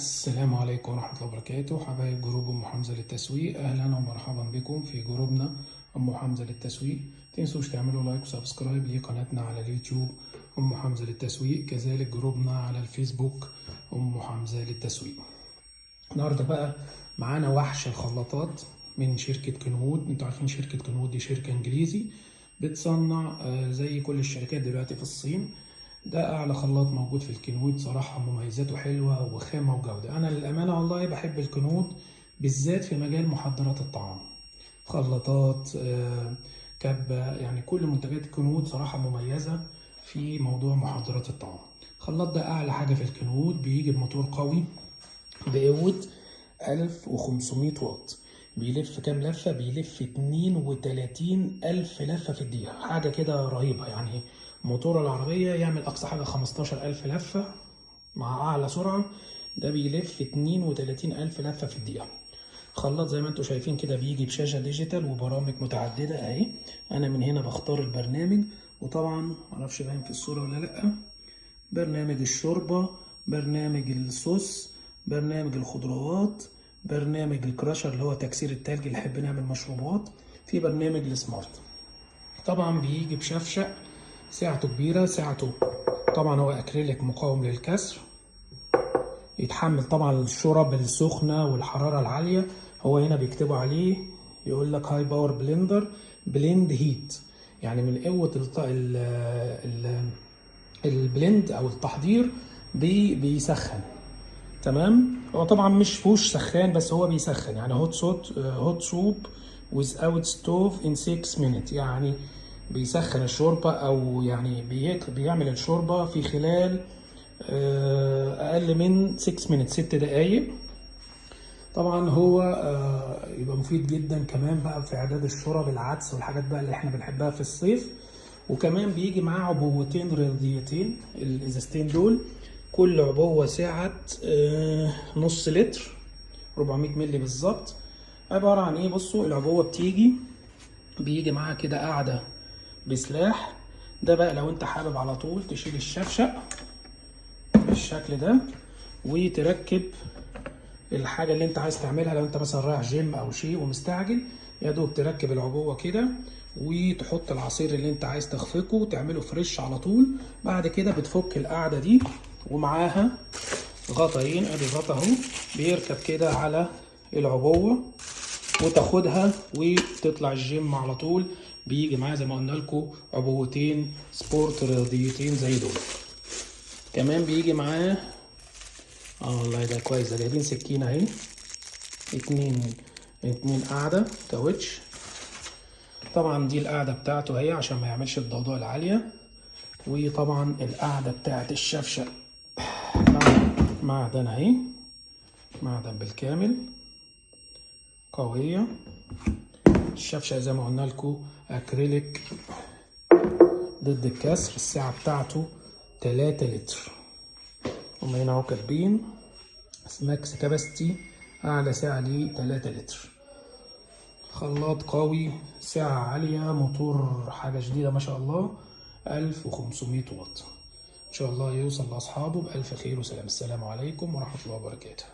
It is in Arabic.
السلام عليكم ورحمة الله وبركاته. حبايب جروب أم حمزة للتسويق، أهلا ومرحبا بكم في جروبنا أم حمزة للتسويق. متنسوش تعملوا لايك وسبسكرايب لقناتنا على اليوتيوب أم حمزة للتسويق، كذلك جروبنا على الفيسبوك أم حمزة للتسويق. النهارده بقى معانا وحش الخلاطات من شركة كنوود. انتوا عارفين شركة كنوود دي شركة انجليزي بتصنع زي كل الشركات دلوقتي في الصين. ده اعلى خلاط موجود في الكنوود، صراحة مميزاته حلوة وخامة وجودة. انا للامانة والله بحب الكنوود بالذات في مجال محضرات الطعام، خلاطات كبة، يعني كل منتجات الكنوود صراحة مميزة في موضوع محضرات الطعام. الخلاط ده اعلى حاجة في الكنوود، بيجي بموتور قوي بقوة 1500 واط. بيلف كام لفة؟ بيلف 32,000 لفة في الدقيقة، حاجة كده رهيبة. يعني موتور العربية يعمل أقصى حاجة 15,000 لفة مع أعلى سرعة، ده بيلف 32,000 لفة في الدقيقة. خلاط زي ما انتم شايفين كده بيجي بشاشة ديجيتال وبرامج متعددة اهي. أنا من هنا بختار البرنامج، وطبعا معرفش باين في الصورة ولا لأ، برنامج الشوربة، برنامج الصوص، برنامج الخضروات، برنامج الكراشر اللي هو تكسير التلج اللي يحب نعمل مشروبات، في برنامج السمارت. طبعا بيجي بشفشق سعته كبيرة، سعته طبعا هو اكريليك مقاوم للكسر، يتحمل طبعا الشرب السخنة والحرارة العالية. هو هنا بيكتبوا عليه يقول لك هاي باور بلندر بلند هيت، يعني من قوة البلند او التحضير بيسخن. تمام، هو طبعا مش فيهوش سخان بس هو بيسخن، يعني هوت سوب without stove in 6 minutes، يعني بيسخن الشوربه، او يعني بيعمل الشوربه في خلال اقل من 6 minutes، 6 دقائق. طبعا هو يبقى مفيد جدا كمان بقى في اعداد الشورب، العدس والحاجات بقى اللي احنا بنحبها في الصيف. وكمان بيجي معاه عبوتين رياضيتين، الازازتين دول كل عبوة سعة نص لتر، 400 مللي بالظبط. عبارة عن ايه؟ بصوا العبوة بيجي معاها كده قاعدة بسلاح، ده بقى لو انت حابب على طول تشيل الشفشق بالشكل ده وتركب الحاجة اللي انت عايز تعملها. لو انت مثلا رايح جيم او شيء ومستعجل، يا دوب تركب العبوة كده وتحط العصير اللي انت عايز تخفقه وتعمله فريش على طول. بعد كده بتفك القاعدة دي ومعاها غطاين، ادي غطا اهو بيركب كده على العبوة وتاخدها وتطلع الجيم على طول. بيجي معاه زي ما قلنا لكم عبوتين سبورت رياضيتين زي دول. كمان بيجي معاه والله ده كويس، ده جايبين سكينة اهي، اتنين قاعدة كاوتش. طبعا دي القاعدة بتاعته اهي عشان ما يعملش الضوضاء العالية. وطبعا القاعدة بتاعت الشفشق معدن اهي، معدن بالكامل قوية. الشفشق زي ما قلنا لكم اكريليك ضد الكسر، السعة بتاعته 3 لتر. هم هنا اهو كاتبين ماكس كاباستي، اعلى سعة ليه 3 لتر. خلاط قوي، سعة عالية، موتور حاجة جديدة ما شاء الله، 1500 واط. ان شاء الله يوصل لاصحابه بألف خير وسلام. السلام عليكم ورحمة الله وبركاته.